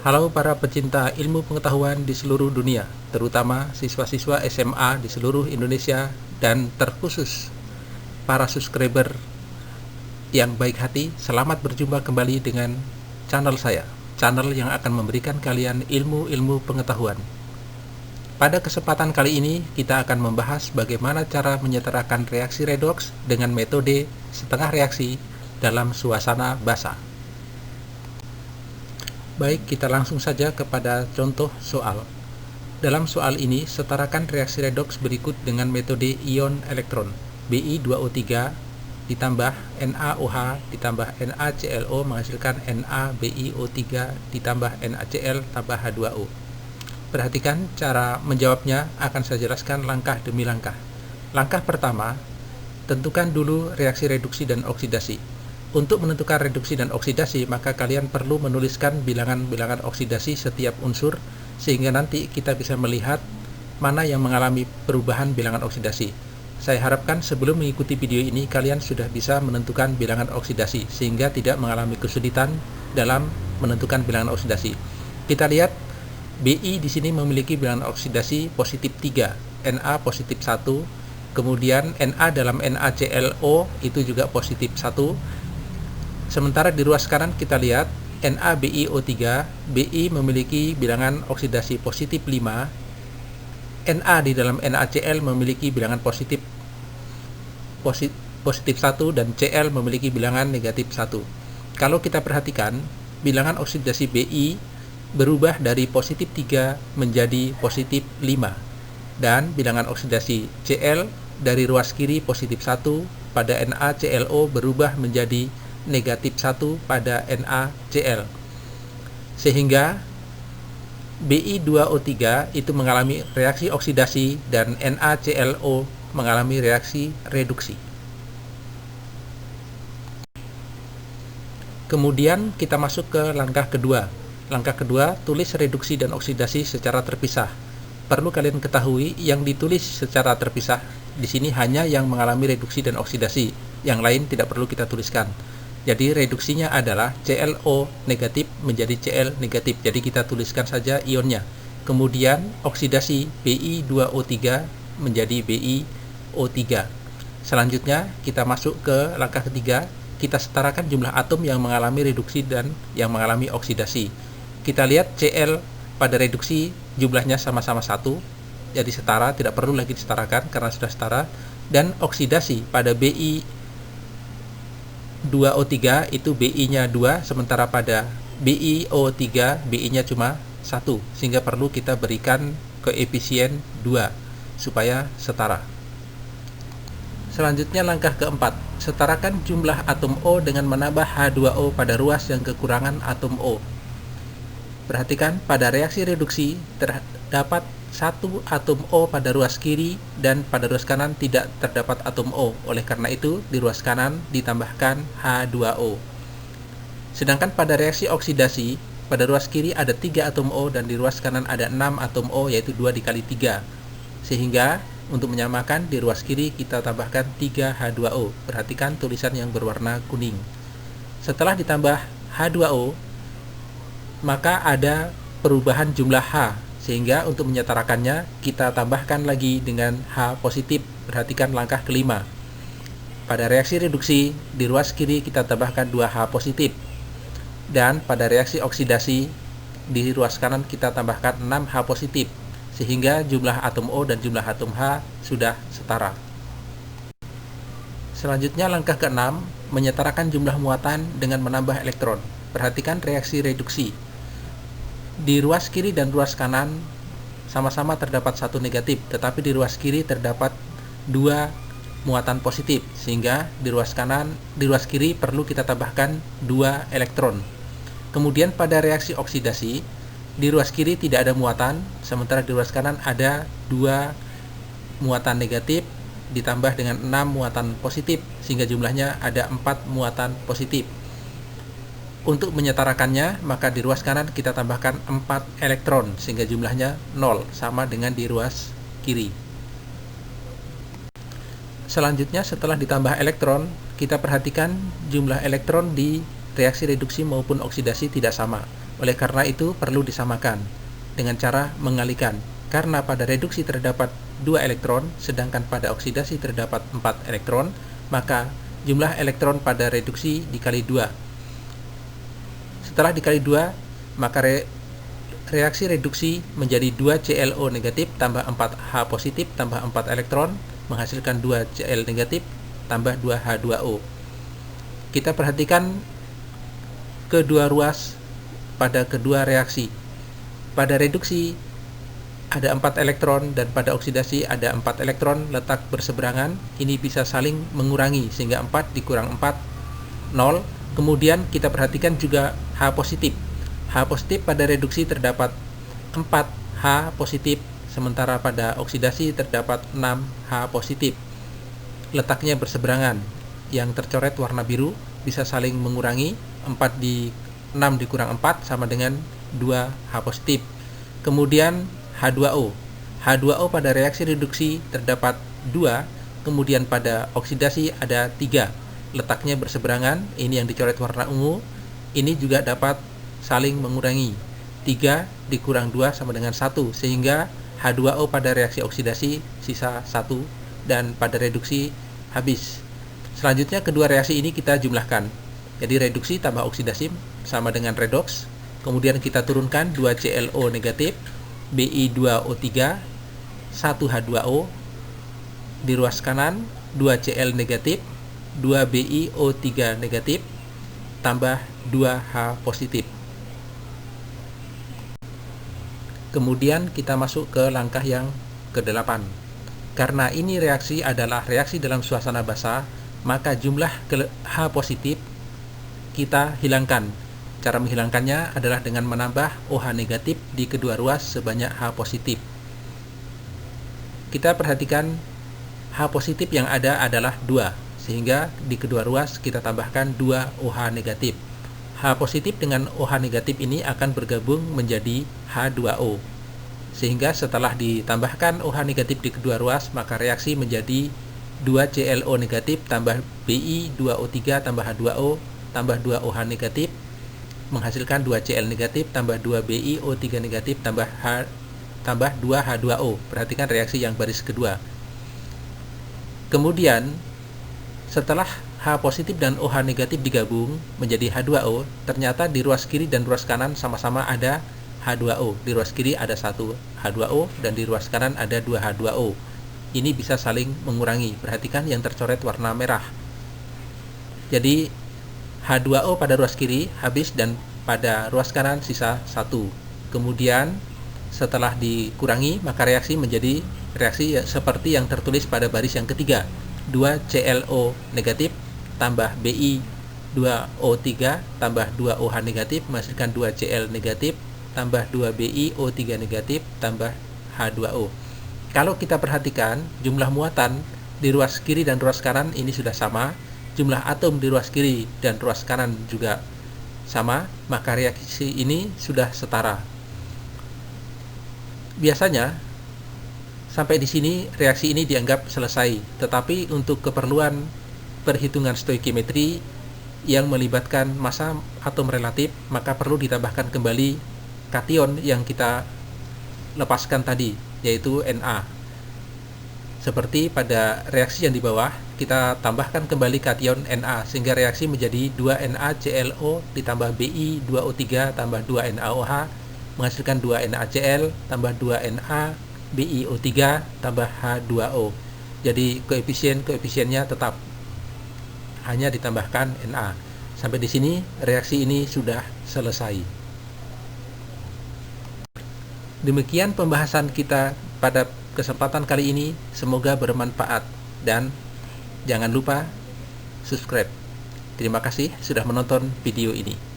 Halo para pecinta ilmu pengetahuan di seluruh dunia, terutama siswa-siswa SMA di seluruh Indonesia dan terkhusus para subscriber yang baik hati. Selamat berjumpa kembali dengan channel saya, channel yang akan memberikan kalian ilmu-ilmu pengetahuan. Pada kesempatan kali ini kita akan membahas bagaimana cara menyetarakan reaksi redoks dengan metode setengah reaksi dalam suasana basah. Baik, kita langsung saja kepada contoh soal. Dalam soal ini, setarakan reaksi redoks berikut dengan metode ion elektron. Bi2O3 ditambah NaOH ditambah NaClO menghasilkan NaBiO3 ditambah NaCl tambah H2O. Perhatikan cara menjawabnya, akan saya jelaskan langkah demi langkah. Langkah pertama, tentukan dulu reaksi reduksi dan oksidasi. Untuk menentukan reduksi dan oksidasi, maka kalian perlu menuliskan bilangan-bilangan oksidasi setiap unsur, sehingga nanti kita bisa melihat mana yang mengalami perubahan bilangan oksidasi. Saya harapkan sebelum mengikuti video ini, kalian sudah bisa menentukan bilangan oksidasi, sehingga tidak mengalami kesulitan dalam menentukan bilangan oksidasi. Kita lihat, Bi di sini memiliki bilangan oksidasi positif 3, Na positif 1, kemudian Na dalam NaClO itu juga positif 1, sementara di ruas kanan kita lihat NaBiO3, Bi memiliki bilangan oksidasi positif 5, Na di dalam NaCl memiliki bilangan positif 1 dan Cl memiliki bilangan negatif 1. Kalau kita perhatikan, bilangan oksidasi Bi berubah dari positif 3 menjadi positif 5, dan bilangan oksidasi Cl dari ruas kiri positif 1 pada NaClO berubah menjadi negatif 1 pada NaCl, sehingga Bi2O3 itu mengalami reaksi oksidasi dan NaClO mengalami reaksi reduksi. Kemudian kita masuk ke langkah kedua. Langkah kedua, tulis reduksi dan oksidasi secara terpisah. Perlu kalian ketahui, yang ditulis secara terpisah di sini hanya yang mengalami reduksi dan oksidasi. Yang lain tidak perlu kita tuliskan. Jadi reduksinya adalah ClO negatif menjadi Cl negatif. Jadi kita tuliskan saja ionnya. Kemudian oksidasi Bi2O3 menjadi BiO3. Selanjutnya kita masuk ke langkah ketiga. Kita setarakan jumlah atom yang mengalami reduksi dan yang mengalami oksidasi. Kita lihat Cl pada reduksi jumlahnya sama-sama 1, jadi setara, tidak perlu lagi disetarakan karena sudah setara. Dan oksidasi pada Bi2O3 itu Bi-nya 2, sementara pada BiO3 Bi-nya cuma 1, sehingga perlu kita berikan koefisien 2 supaya setara. Selanjutnya langkah keempat, setarakan jumlah atom O dengan menambah H2O pada ruas yang kekurangan atom O. Perhatikan, pada reaksi reduksi terdapat satu atom O pada ruas kiri dan pada ruas kanan tidak terdapat atom O. Oleh karena itu, di ruas kanan ditambahkan H2O. Sedangkan pada reaksi oksidasi, pada ruas kiri ada 3 atom O dan di ruas kanan ada 6 atom O, yaitu 2 dikali 3. Sehingga untuk menyamakan, di ruas kiri kita tambahkan 3 H2O. Perhatikan tulisan yang berwarna kuning. Setelah ditambah H2O, maka ada perubahan jumlah H, sehingga untuk menyetarakannya kita tambahkan lagi dengan H positif. Perhatikan langkah kelima. Pada reaksi reduksi, di ruas kiri kita tambahkan 2H positif, dan pada reaksi oksidasi di ruas kanan kita tambahkan 6H positif, sehingga jumlah atom O dan jumlah atom H sudah setara. Selanjutnya langkah keenam, menyetarakan jumlah muatan dengan menambah elektron. Perhatikan reaksi reduksi. Di ruas kiri dan ruas kanan sama-sama terdapat 1 negatif, tetapi di ruas kiri terdapat 2 muatan positif, sehingga di ruas kiri perlu kita tambahkan 2 elektron. Kemudian pada reaksi oksidasi, di ruas kiri tidak ada muatan, sementara di ruas kanan ada 2 muatan negatif ditambah dengan 6 muatan positif, sehingga jumlahnya ada 4 muatan positif. Untuk menyetarakannya, maka di ruas kanan kita tambahkan 4 elektron, sehingga jumlahnya 0, sama dengan di ruas kiri. Selanjutnya, setelah ditambah elektron, kita perhatikan jumlah elektron di reaksi reduksi maupun oksidasi tidak sama. Oleh karena itu perlu disamakan dengan cara mengalihkan. Karena pada reduksi terdapat 2 elektron, sedangkan pada oksidasi terdapat 4 elektron, maka jumlah elektron pada reduksi dikali 2. Setelah dikali 2, maka reaksi reduksi menjadi 2ClO negatif tambah 4H positif tambah 4 elektron menghasilkan 2Cl negatif tambah 2H2O. Kita perhatikan kedua ruas pada kedua reaksi. Pada reduksi ada 4 elektron dan pada oksidasi ada 4 elektron letak berseberangan. Ini bisa saling mengurangi sehingga 4 dikurang 4, 0. Kemudian kita perhatikan juga H positif. H positif pada reduksi terdapat 4 H positif, sementara pada oksidasi terdapat 6 H positif. Letaknya berseberangan. Yang tercoret warna biru bisa saling mengurangi. 6 dikurang 4 sama dengan 2 H positif. Kemudian H2O. H2O pada reaksi reduksi terdapat 2, kemudian pada oksidasi ada 3. Letaknya berseberangan, ini yang dicoret warna ungu. Ini juga dapat saling mengurangi. 3 dikurang 2 sama dengan 1, sehingga H2O pada reaksi oksidasi sisa 1 dan pada reduksi habis. Selanjutnya kedua reaksi ini kita jumlahkan. Jadi reduksi tambah oksidasi sama dengan redoks. Kemudian kita turunkan 2ClO negatif, Bi2O3, 1H2O. Di ruas kanan 2Cl negatif, 2BiO3 negatif, tambah 2H positif. Kemudian kita masuk ke langkah yang ke-8. Karena ini reaksi adalah reaksi dalam suasana basah, maka jumlah H positif kita hilangkan. Cara menghilangkannya adalah dengan menambah OH negatif di kedua ruas sebanyak H positif. Kita perhatikan H positif yang ada adalah 2, sehingga di kedua ruas kita tambahkan 2 OH negatif. H positif dengan OH negatif ini akan bergabung menjadi H2O. Sehingga setelah ditambahkan OH negatif di kedua ruas, maka reaksi menjadi 2ClO negatif tambah Bi2O3 tambah H2O tambah 2 OH negatif menghasilkan 2Cl negatif tambah 2 BiO3 negatif tambah 2 H2O. Perhatikan reaksi yang baris kedua. Kemudian setelah H positif dan OH negatif digabung menjadi H2O, ternyata di ruas kiri dan ruas kanan sama-sama ada H2O. Di ruas kiri ada 1 H2O dan di ruas kanan ada 2 H2O. Ini bisa saling mengurangi. Perhatikan yang tercoret warna merah. Jadi H2O pada ruas kiri habis dan pada ruas kanan sisa 1. Kemudian setelah dikurangi maka reaksi menjadi reaksi seperti yang tertulis pada baris yang ketiga. 2ClO negatif tambah Bi2O3 tambah 2 OH negatif menghasilkan 2Cl negatif tambah 2 BiO3 negatif tambah H2O. Kalau kita perhatikan jumlah muatan di ruas kiri dan ruas kanan ini sudah sama. Jumlah atom di ruas kiri dan ruas kanan juga sama, maka reaksi ini sudah setara. Biasanya sampai di sini reaksi ini dianggap selesai, tetapi untuk keperluan perhitungan stoikiometri yang melibatkan massa atom relatif, maka perlu ditambahkan kembali kation yang kita lepaskan tadi, yaitu Na. Seperti pada reaksi yang di bawah, kita tambahkan kembali kation Na sehingga reaksi menjadi 2NaClO ditambah Bi2O3 tambah 2NaOH menghasilkan 2NaCl tambah 2NaBiO3 tambah H2O. Jadi koefisiennya tetap hanya ditambahkan Na. Sampai di sini reaksi ini sudah selesai. Demikian pembahasan kita pada kesempatan kali ini, semoga bermanfaat dan jangan lupa subscribe. Terima kasih sudah menonton video ini.